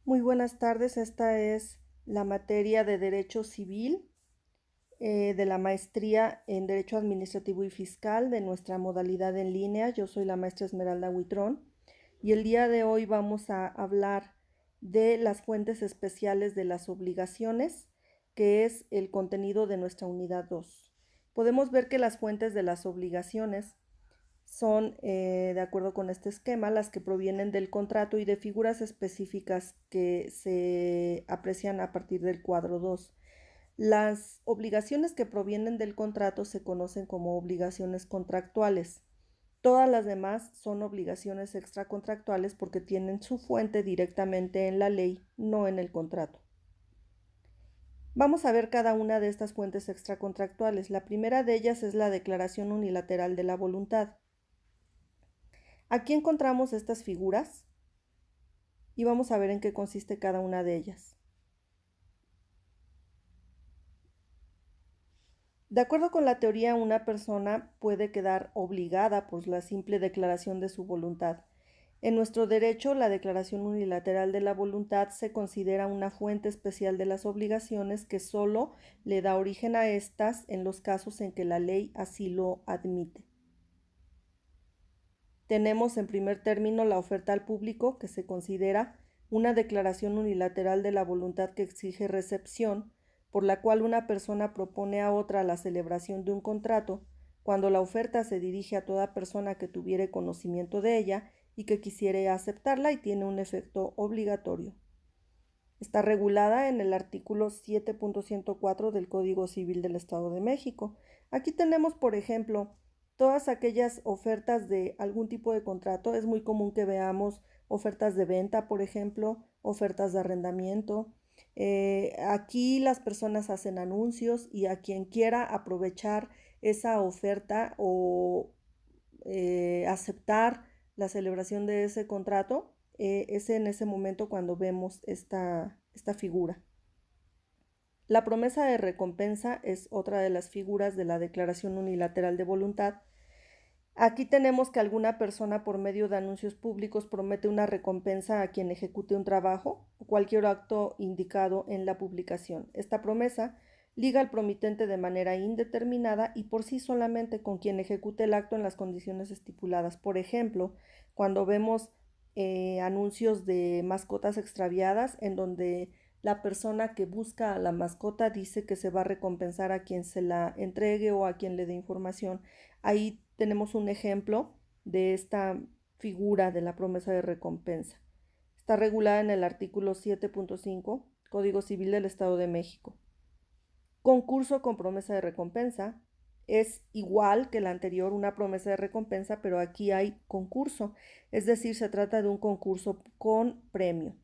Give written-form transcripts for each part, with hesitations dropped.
Muy buenas tardes, esta es la materia de Derecho Civil de la maestría en Derecho Administrativo y Fiscal de nuestra modalidad en línea. Yo soy la maestra Esmeralda Huitrón y el día de hoy vamos a hablar de las fuentes especiales de las obligaciones, que es el contenido de nuestra unidad 2. Podemos ver que las fuentes de las obligaciones son, de acuerdo con este esquema, las que provienen del contrato y de figuras específicas que se aprecian a partir del cuadro 2. Las obligaciones que provienen del contrato se conocen como obligaciones contractuales. Todas las demás son obligaciones extracontractuales porque tienen su fuente directamente en la ley, no en el contrato. Vamos a ver cada una de estas fuentes extracontractuales. La primera de ellas es la declaración unilateral de la voluntad. Aquí encontramos estas figuras y vamos a ver en qué consiste cada una de ellas. De acuerdo con la teoría, una persona puede quedar obligada por la simple declaración de su voluntad. En nuestro derecho, la declaración unilateral de la voluntad se considera una fuente especial de las obligaciones que solo le da origen a estas en los casos en que la ley así lo admite. Tenemos en primer término la oferta al público, que se considera una declaración unilateral de la voluntad que exige recepción, por la cual una persona propone a otra la celebración de un contrato, cuando la oferta se dirige a toda persona que tuviere conocimiento de ella y que quisiere aceptarla y tiene un efecto obligatorio. Está regulada en el artículo 7.104 del Código Civil del Estado de México. Aquí tenemos, por ejemplo, todas aquellas ofertas de algún tipo de contrato. Es muy común que veamos ofertas de venta, por ejemplo, ofertas de arrendamiento. Aquí las personas hacen anuncios y a quien quiera aprovechar esa oferta o aceptar la celebración de ese contrato, es en ese momento cuando vemos esta figura. La promesa de recompensa es otra de las figuras de la declaración unilateral de voluntad. Aquí tenemos que alguna persona por medio de anuncios públicos promete una recompensa a quien ejecute un trabajo o cualquier acto indicado en la publicación. Esta promesa liga al promitente de manera indeterminada y por sí solamente con quien ejecute el acto en las condiciones estipuladas. Por ejemplo, cuando vemos anuncios de mascotas extraviadas en donde la persona que busca a la mascota dice que se va a recompensar a quien se la entregue o a quien le dé información. Ahí tenemos un ejemplo de esta figura de la promesa de recompensa. Está regulada en el artículo 7.5, Código Civil del Estado de México. Concurso con promesa de recompensa es igual que la anterior, una promesa de recompensa, pero aquí hay concurso, es decir, se trata de un concurso con premio.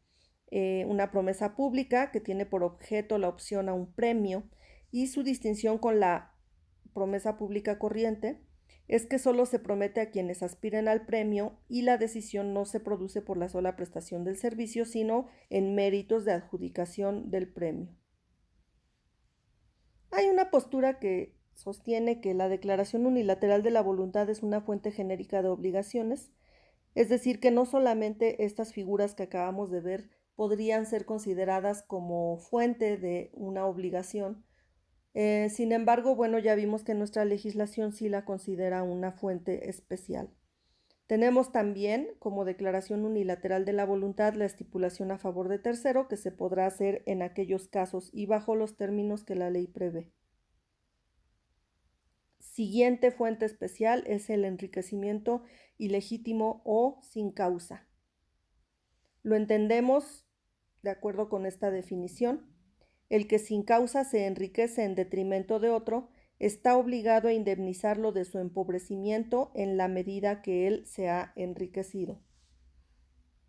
Una promesa pública que tiene por objeto la opción a un premio y su distinción con la promesa pública corriente es que solo se promete a quienes aspiren al premio y la decisión no se produce por la sola prestación del servicio, sino en méritos de adjudicación del premio. Hay una postura que sostiene que la declaración unilateral de la voluntad es una fuente genérica de obligaciones, es decir, que no solamente estas figuras que acabamos de ver podrían ser consideradas como fuente de una obligación. Sin embargo, bueno, ya vimos que nuestra legislación sí la considera una fuente especial. Tenemos también como declaración unilateral de la voluntad la estipulación a favor de tercero, que se podrá hacer en aquellos casos y bajo los términos que la ley prevé. Siguiente fuente especial es el enriquecimiento ilegítimo o sin causa. Lo entendemos de acuerdo con esta definición. El que sin causa se enriquece en detrimento de otro está obligado a indemnizarlo de su empobrecimiento en la medida que él se ha enriquecido.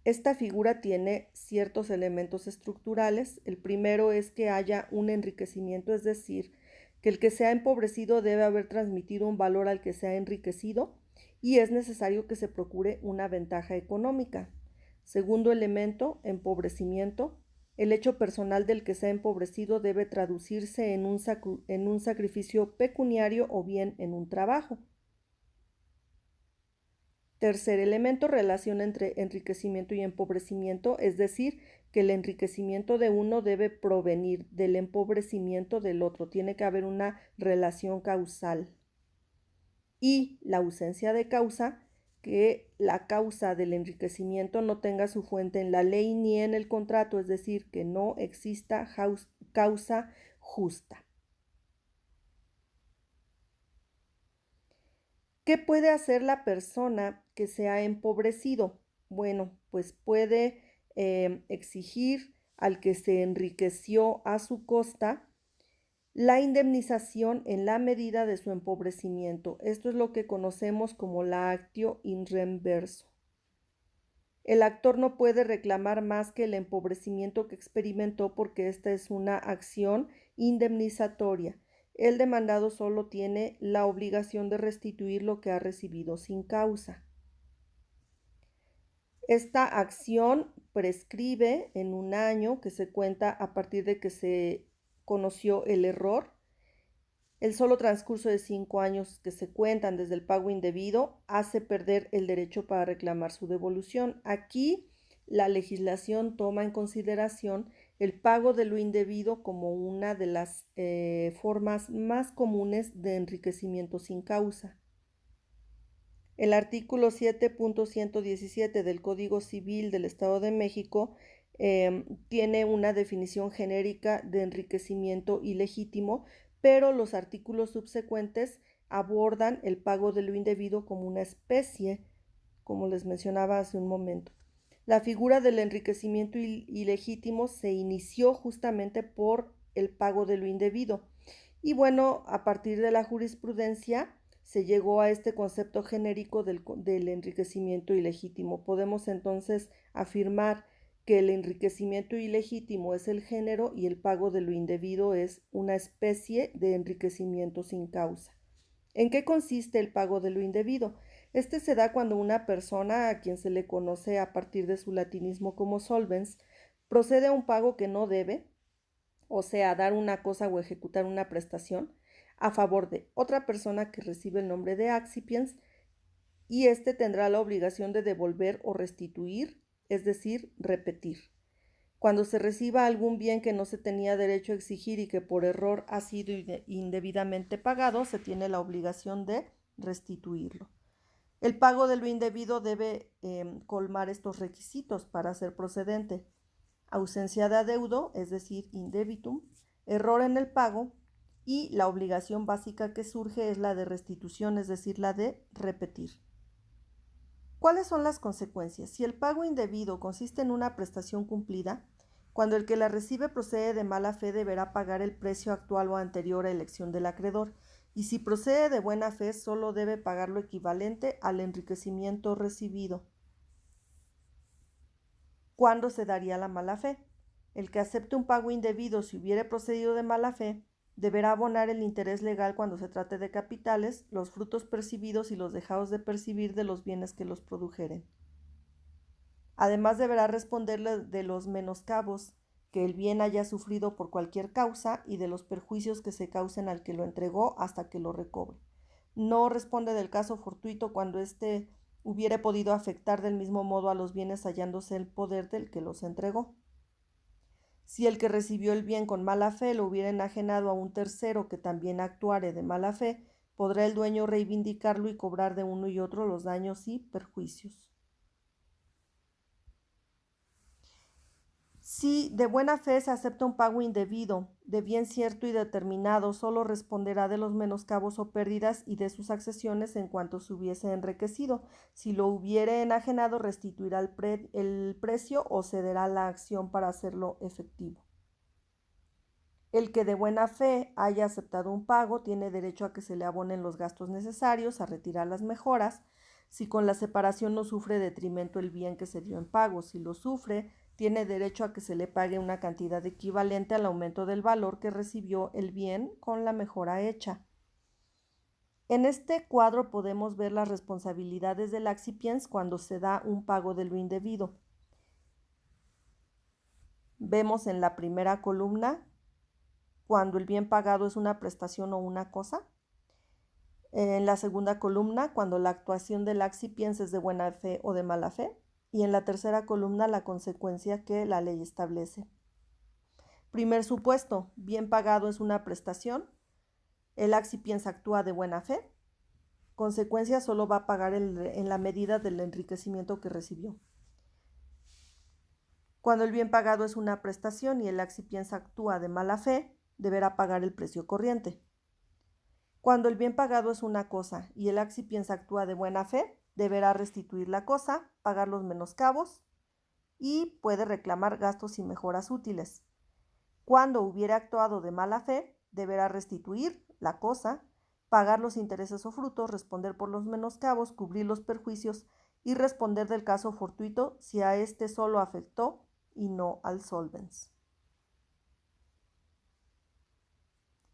Esta figura tiene ciertos elementos estructurales. El primero es que haya un enriquecimiento, es decir, que el que se ha empobrecido debe haber transmitido un valor al que se ha enriquecido y es necesario que se procure una ventaja económica. Segundo elemento, empobrecimiento. El hecho personal del que se ha empobrecido debe traducirse en un sacrificio pecuniario o bien en un trabajo. Tercer elemento, relación entre enriquecimiento y empobrecimiento, es decir, que el enriquecimiento de uno debe provenir del empobrecimiento del otro. Tiene que haber una relación causal. Y la ausencia de causa, que la causa del enriquecimiento no tenga su fuente en la ley ni en el contrato, es decir, que no exista causa justa. ¿Qué puede hacer la persona que se ha empobrecido? Bueno, pues puede exigir al que se enriqueció a su costa la indemnización en la medida de su empobrecimiento. Esto es lo que conocemos como la actio in reverso. El actor no puede reclamar más que el empobrecimiento que experimentó porque esta es una acción indemnizatoria. El demandado solo tiene la obligación de restituir lo que ha recibido sin causa. Esta acción prescribe en un año que se cuenta a partir de que se conoció el error. El solo transcurso de 5 años que se cuentan desde el pago indebido hace perder el derecho para reclamar su devolución. Aquí la legislación toma en consideración el pago de lo indebido como una de las formas más comunes de enriquecimiento sin causa. El artículo 7.117 del Código Civil del Estado de México tiene una definición genérica de enriquecimiento ilegítimo, pero los artículos subsecuentes abordan el pago de lo indebido como una especie, como les mencionaba hace un momento. La figura del enriquecimiento ilegítimo se inició justamente por el pago de lo indebido. Y bueno, a partir de la jurisprudencia se llegó a este concepto genérico del enriquecimiento ilegítimo. Podemos entonces afirmar que el enriquecimiento ilegítimo es el género y el pago de lo indebido es una especie de enriquecimiento sin causa. ¿En qué consiste el pago de lo indebido? Este se da cuando una persona, a quien se le conoce a partir de su latinismo como solvens, procede a un pago que no debe, o sea, dar una cosa o ejecutar una prestación, a favor de otra persona que recibe el nombre de accipiens, y éste tendrá la obligación de devolver o restituir, es decir, repetir. Cuando se reciba algún bien que no se tenía derecho a exigir y que por error ha sido indebidamente pagado, se tiene la obligación de restituirlo. El pago de lo indebido debe colmar estos requisitos para ser procedente: ausencia de adeudo, es decir, indebitum, error en el pago, y la obligación básica que surge es la de restitución, es decir, la de repetir. ¿Cuáles son las consecuencias? Si el pago indebido consiste en una prestación cumplida, cuando el que la recibe procede de mala fe deberá pagar el precio actual o anterior a elección del acreedor, y si procede de buena fe solo debe pagar lo equivalente al enriquecimiento recibido. ¿Cuándo se daría la mala fe? El que acepte un pago indebido si hubiere procedido de mala fe deberá abonar el interés legal cuando se trate de capitales, los frutos percibidos y los dejados de percibir de los bienes que los produjeren. Además deberá responderle de los menoscabos que el bien haya sufrido por cualquier causa y de los perjuicios que se causen al que lo entregó hasta que lo recobre. No responde del caso fortuito cuando éste hubiere podido afectar del mismo modo a los bienes hallándose el poder del que los entregó. Si el que recibió el bien con mala fe lo hubiera enajenado a un tercero que también actuare de mala fe, podrá el dueño reivindicarlo y cobrar de uno y otro los daños y perjuicios. Si de buena fe se acepta un pago indebido, de bien cierto y determinado, solo responderá de los menoscabos o pérdidas y de sus accesiones en cuanto se hubiese enriquecido. Si lo hubiere enajenado, restituirá el precio o cederá la acción para hacerlo efectivo. El que de buena fe haya aceptado un pago tiene derecho a que se le abonen los gastos necesarios, a retirar las mejoras, si con la separación no sufre detrimento el bien que se dio en pago. Si lo sufre, tiene derecho a que se le pague una cantidad equivalente al aumento del valor que recibió el bien con la mejora hecha. En este cuadro podemos ver las responsabilidades del accipiens cuando se da un pago de lo indebido. Vemos en la primera columna cuando el bien pagado es una prestación o una cosa. En la segunda columna, cuando la actuación del accipiens es de buena fe o de mala fe. Y en la tercera columna, la consecuencia que la ley establece. Primer supuesto, bien pagado es una prestación. El accipiens actúa de buena fe. Consecuencia, solo va a pagar en la medida del enriquecimiento que recibió. Cuando el bien pagado es una prestación y el accipiens actúa de mala fe, deberá pagar el precio corriente. Cuando el bien pagado es una cosa y el accipiens actúa de buena fe, deberá restituir la cosa, pagar los menoscabos y puede reclamar gastos y mejoras útiles. Cuando hubiera actuado de mala fe, deberá restituir la cosa, pagar los intereses o frutos, responder por los menoscabos, cubrir los perjuicios y responder del caso fortuito si a este solo afectó y no al solvens.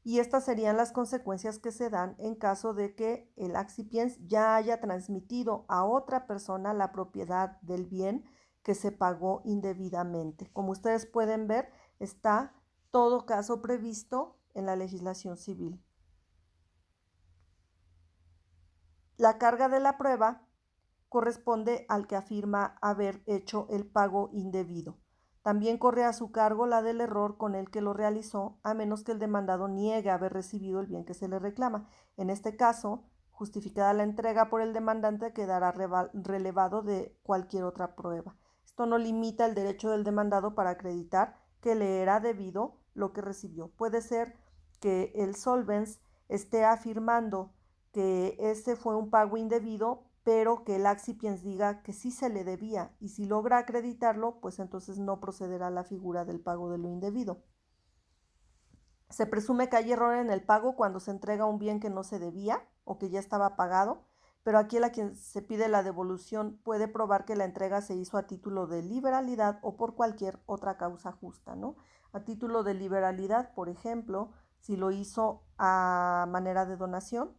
Y estas serían las consecuencias que se dan en caso de que el accipiens ya haya transmitido a otra persona la propiedad del bien que se pagó indebidamente. Como ustedes pueden ver, está todo caso previsto en la legislación civil. La carga de la prueba corresponde al que afirma haber hecho el pago indebido. También corre a su cargo la del error con el que lo realizó, a menos que el demandado niegue haber recibido el bien que se le reclama. En este caso, justificada la entrega por el demandante, quedará relevado de cualquier otra prueba. Esto no limita el derecho del demandado para acreditar que le era debido lo que recibió. Puede ser que el solvens esté afirmando que ese fue un pago indebido, pero que el accipiens diga que sí se le debía, y si logra acreditarlo, pues entonces no procederá la figura del pago de lo indebido. Se presume que hay error en el pago cuando se entrega un bien que no se debía o que ya estaba pagado, pero aquí a quien se pide la devolución puede probar que la entrega se hizo a título de liberalidad o por cualquier otra causa justa, ¿no? A título de liberalidad, por ejemplo, si lo hizo a manera de donación,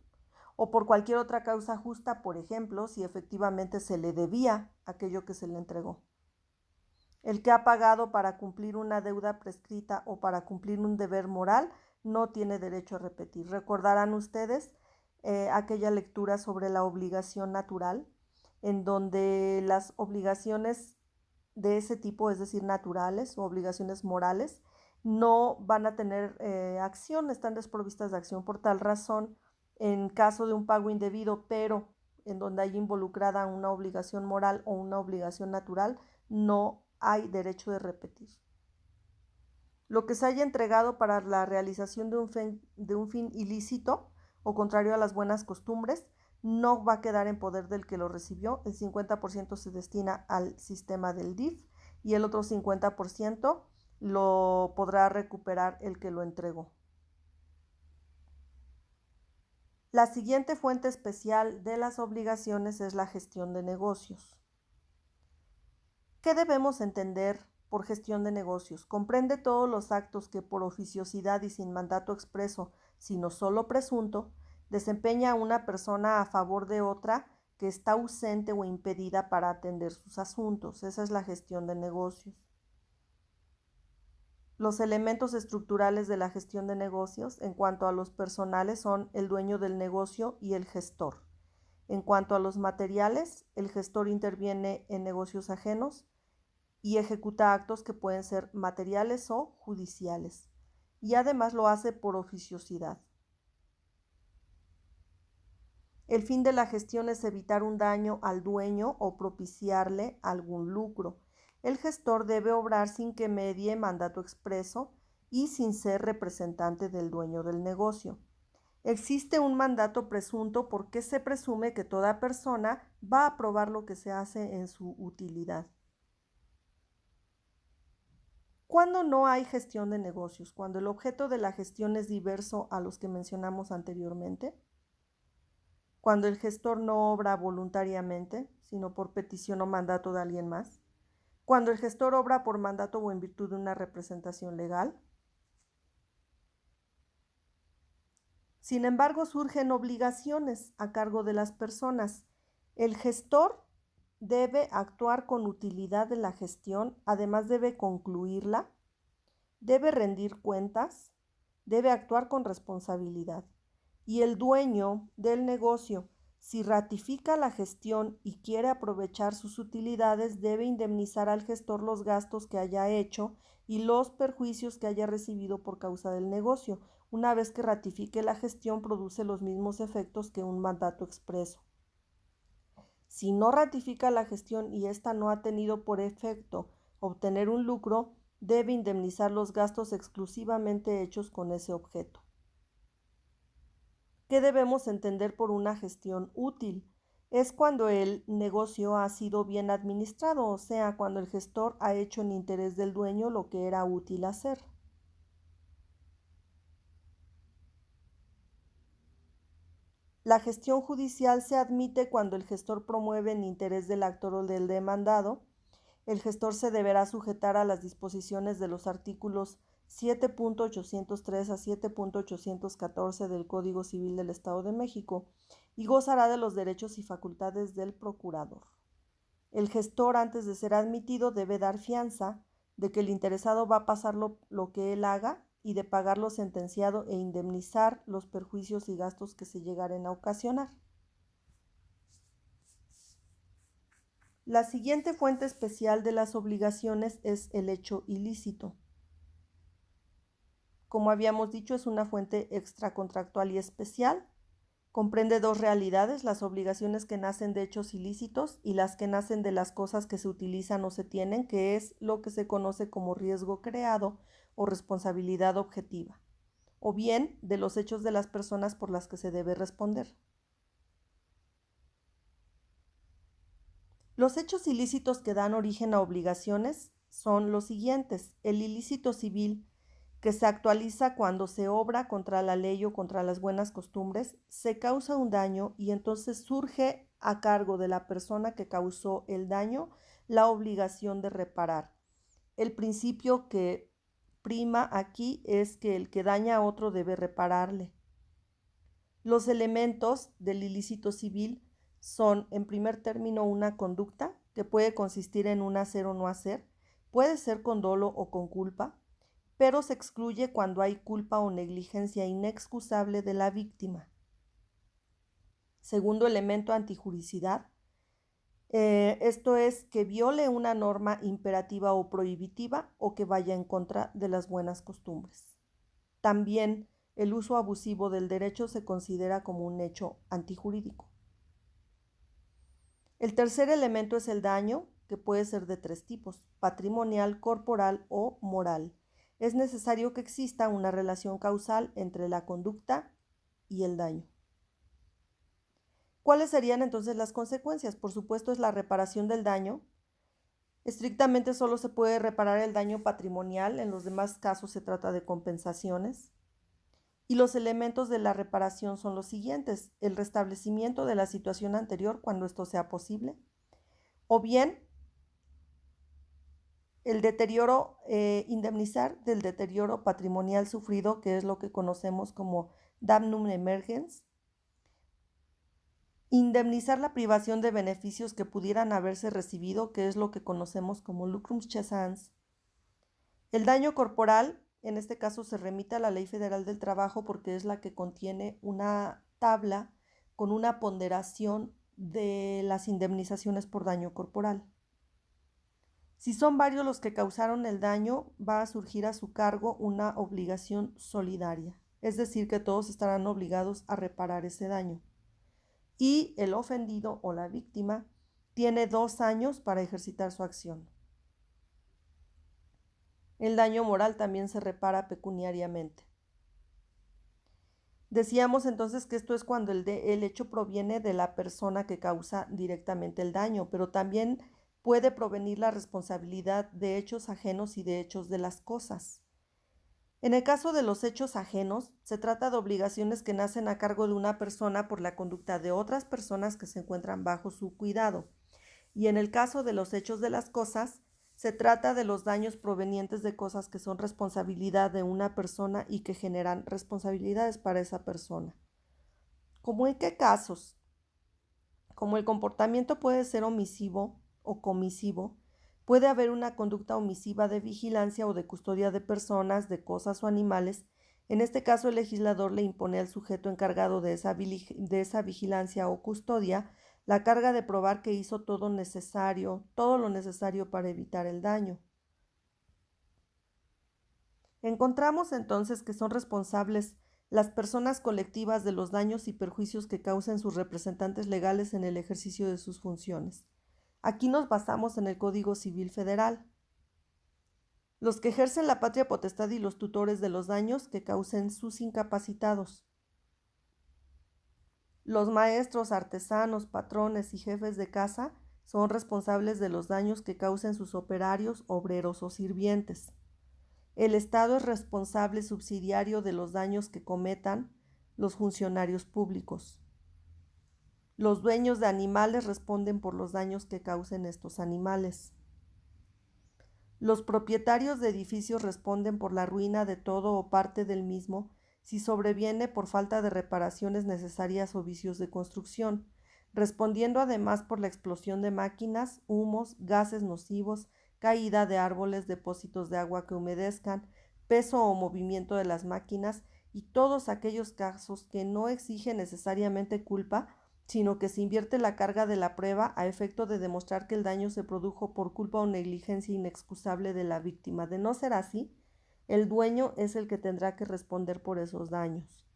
o por cualquier otra causa justa, por ejemplo, si efectivamente se le debía aquello que se le entregó. El que ha pagado para cumplir una deuda prescrita o para cumplir un deber moral no tiene derecho a repetir. Recordarán ustedes aquella lectura sobre la obligación natural, en donde las obligaciones de ese tipo, es decir, naturales o obligaciones morales, no van a tener acción, están desprovistas de acción. Por tal razón, en caso de un pago indebido, pero en donde hay involucrada una obligación moral o una obligación natural, no hay derecho de repetir. Lo que se haya entregado para la realización de un fin ilícito o contrario a las buenas costumbres no va a quedar en poder del que lo recibió. El 50% se destina al sistema del DIF y el otro 50% lo podrá recuperar el que lo entregó. La siguiente fuente especial de las obligaciones es la gestión de negocios. ¿Qué debemos entender por gestión de negocios? Comprende todos los actos que por oficiosidad y sin mandato expreso, sino solo presunto, desempeña una persona a favor de otra que está ausente o impedida para atender sus asuntos. Esa es la gestión de negocios. Los elementos estructurales de la gestión de negocios en cuanto a los personales son el dueño del negocio y el gestor. En cuanto a los materiales, el gestor interviene en negocios ajenos y ejecuta actos que pueden ser materiales o judiciales. Y además lo hace por oficiosidad. El fin de la gestión es evitar un daño al dueño o propiciarle algún lucro. El gestor debe obrar sin que medie mandato expreso y sin ser representante del dueño del negocio. Existe un mandato presunto porque se presume que toda persona va a aprobar lo que se hace en su utilidad. ¿Cuándo no hay gestión de negocios? Cuando el objeto de la gestión es diverso a los que mencionamos anteriormente. Cuando el gestor no obra voluntariamente, sino por petición o mandato de alguien más. Cuando el gestor obra por mandato o en virtud de una representación legal. Sin embargo, surgen obligaciones a cargo de las personas. El gestor debe actuar con utilidad de la gestión, además debe concluirla, debe rendir cuentas, debe actuar con responsabilidad. y el dueño del negocio, si ratifica la gestión y quiere aprovechar sus utilidades, debe indemnizar al gestor los gastos que haya hecho y los perjuicios que haya recibido por causa del negocio. Una vez que ratifique la gestión, produce los mismos efectos que un mandato expreso. Si no ratifica la gestión y ésta no ha tenido por efecto obtener un lucro, debe indemnizar los gastos exclusivamente hechos con ese objeto. ¿Qué debemos entender por una gestión útil? Es cuando el negocio ha sido bien administrado, o sea, cuando el gestor ha hecho en interés del dueño lo que era útil hacer. La gestión judicial se admite cuando el gestor promueve en interés del actor o del demandado. El gestor se deberá sujetar a las disposiciones de los artículos 7.803 a 7.814 del Código Civil del Estado de México y gozará de los derechos y facultades del procurador. El gestor, antes de ser admitido, debe dar fianza de que el interesado va a pasar lo que él haga y de pagar lo sentenciado e indemnizar los perjuicios y gastos que se llegaren a ocasionar. La siguiente fuente especial de las obligaciones es el hecho ilícito. Como habíamos dicho, es una fuente extracontractual y especial. Comprende dos realidades: las obligaciones que nacen de hechos ilícitos y las que nacen de las cosas que se utilizan o se tienen, que es lo que se conoce como riesgo creado o responsabilidad objetiva, o bien de los hechos de las personas por las que se debe responder. Los hechos ilícitos que dan origen a obligaciones son los siguientes: el ilícito civil, que se actualiza cuando se obra contra la ley o contra las buenas costumbres, se causa un daño y entonces surge a cargo de la persona que causó el daño la obligación de reparar. El principio que prima aquí es que el que daña a otro debe repararle. Los elementos del ilícito civil son, en primer término, una conducta que puede consistir en un hacer o no hacer, puede ser con dolo o con culpa, pero se excluye cuando hay culpa o negligencia inexcusable de la víctima. Segundo elemento, antijuricidad. Esto es que viole una norma imperativa o prohibitiva o que vaya en contra de las buenas costumbres. También el uso abusivo del derecho se considera como un hecho antijurídico. El tercer elemento es el daño, que puede ser de tres tipos: patrimonial, corporal o moral. Es necesario que exista una relación causal entre la conducta y el daño. ¿Cuáles serían entonces las consecuencias? Por supuesto, es la reparación del daño. Estrictamente solo se puede reparar el daño patrimonial, en los demás casos se trata de compensaciones. Y los elementos de la reparación son los siguientes: el restablecimiento de la situación anterior cuando esto sea posible, o bien el deterioro, indemnizar del deterioro patrimonial sufrido, que es lo que conocemos como damnum emergens, indemnizar la privación de beneficios que pudieran haberse recibido, que es lo que conocemos como lucrum cessans. El daño corporal, en este caso se remite a la Ley Federal del Trabajo porque es la que contiene una tabla con una ponderación de las indemnizaciones por daño corporal. Si son varios los que causaron el daño, va a surgir a su cargo una obligación solidaria, es decir, que todos estarán obligados a reparar ese daño. Y el ofendido o la víctima tiene 2 años para ejercitar su acción. El daño moral también se repara pecuniariamente. Decíamos entonces que esto es cuando el hecho proviene de la persona que causa directamente el daño, pero también puede provenir la responsabilidad de hechos ajenos y de hechos de las cosas. En el caso de los hechos ajenos, se trata de obligaciones que nacen a cargo de una persona por la conducta de otras personas que se encuentran bajo su cuidado. Y en el caso de los hechos de las cosas, se trata de los daños provenientes de cosas que son responsabilidad de una persona y que generan responsabilidades para esa persona. ¿Cómo en qué casos? Como el comportamiento puede ser omisivo o comisivo, puede haber una conducta omisiva de vigilancia o de custodia de personas, de cosas o animales, En este caso, el legislador le impone al sujeto encargado de esa vigilancia o custodia la carga de probar que hizo todo lo necesario para evitar el daño. Encontramos entonces que son responsables las personas colectivas de los daños y perjuicios que causen sus representantes legales en el ejercicio de sus funciones. Aquí nos basamos en el Código Civil Federal. Los que ejercen la patria potestad y los tutores de los daños que causen sus incapacitados. Los maestros, artesanos, patrones y jefes de casa son responsables de los daños que causen sus operarios, obreros o sirvientes. El Estado es responsable subsidiario de los daños que cometan los funcionarios públicos. Los dueños de animales responden por los daños que causen estos animales. Los propietarios de edificios responden por la ruina de todo o parte del mismo si sobreviene por falta de reparaciones necesarias o vicios de construcción, respondiendo además por la explosión de máquinas, humos, gases nocivos, caída de árboles, depósitos de agua que humedezcan, peso o movimiento de las máquinas y todos aquellos casos que no exigen necesariamente culpa, sino que se invierte la carga de la prueba a efecto de demostrar que el daño se produjo por culpa o negligencia inexcusable de la víctima. De no ser así, el dueño es el que tendrá que responder por esos daños.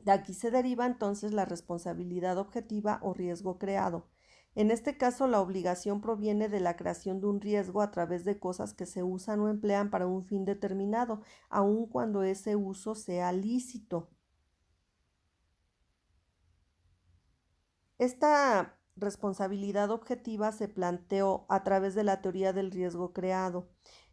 De aquí se deriva entonces la responsabilidad objetiva o riesgo creado. En este caso, la obligación proviene de la creación de un riesgo a través de cosas que se usan o emplean para un fin determinado, aun cuando ese uso sea lícito. Esta responsabilidad objetiva se planteó a través de la teoría del riesgo creado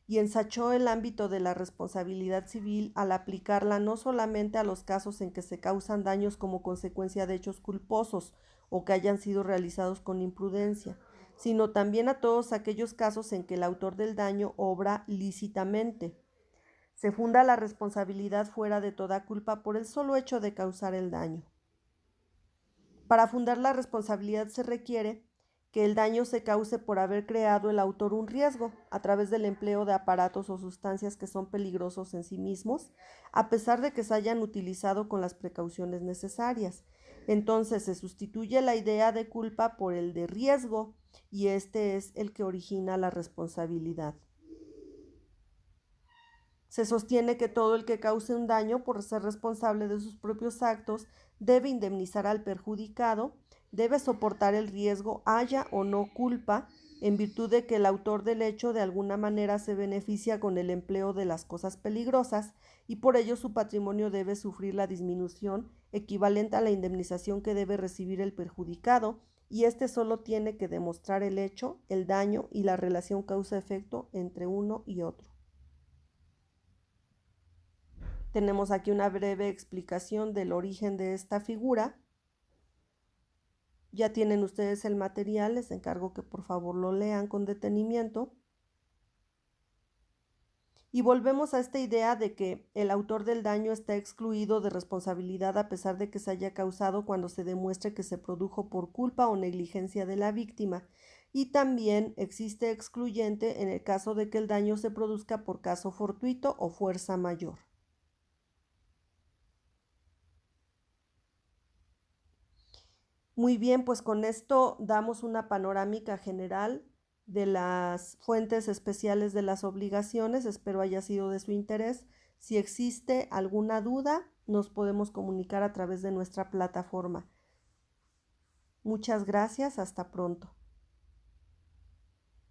y ensachó el ámbito de la responsabilidad civil al aplicarla no solamente a los casos en que se causan daños como consecuencia de hechos culposos o que hayan sido realizados con imprudencia, sino también a todos aquellos casos en que el autor del daño obra lícitamente. Se funda la responsabilidad fuera de toda culpa por el solo hecho de causar el daño. Para fundar la responsabilidad se requiere que el daño se cause por haber creado el autor un riesgo a través del empleo de aparatos o sustancias que son peligrosos en sí mismos, a pesar de que se hayan utilizado con las precauciones necesarias. Entonces se sustituye la idea de culpa por el de riesgo y este es el que origina la responsabilidad. Se sostiene que todo el que cause un daño por ser responsable de sus propios actos debe indemnizar al perjudicado, debe soportar el riesgo, haya o no culpa, en virtud de que el autor del hecho de alguna manera se beneficia con el empleo de las cosas peligrosas y por ello su patrimonio debe sufrir la disminución equivalente a la indemnización que debe recibir el perjudicado, y éste solo tiene que demostrar el hecho, el daño y la relación causa-efecto entre uno y otro. Tenemos aquí una breve explicación del origen de esta figura. Ya tienen ustedes el material, les encargo que por favor lo lean con detenimiento. Y volvemos a esta idea de que el autor del daño está excluido de responsabilidad a pesar de que se haya causado cuando se demuestre que se produjo por culpa o negligencia de la víctima. Y también existe excluyente en el caso de que el daño se produzca por caso fortuito o fuerza mayor. Muy bien, pues con esto damos una panorámica general de las fuentes especiales de las obligaciones. Espero haya sido de su interés. Si existe alguna duda, nos podemos comunicar a través de nuestra plataforma. Muchas gracias, hasta pronto.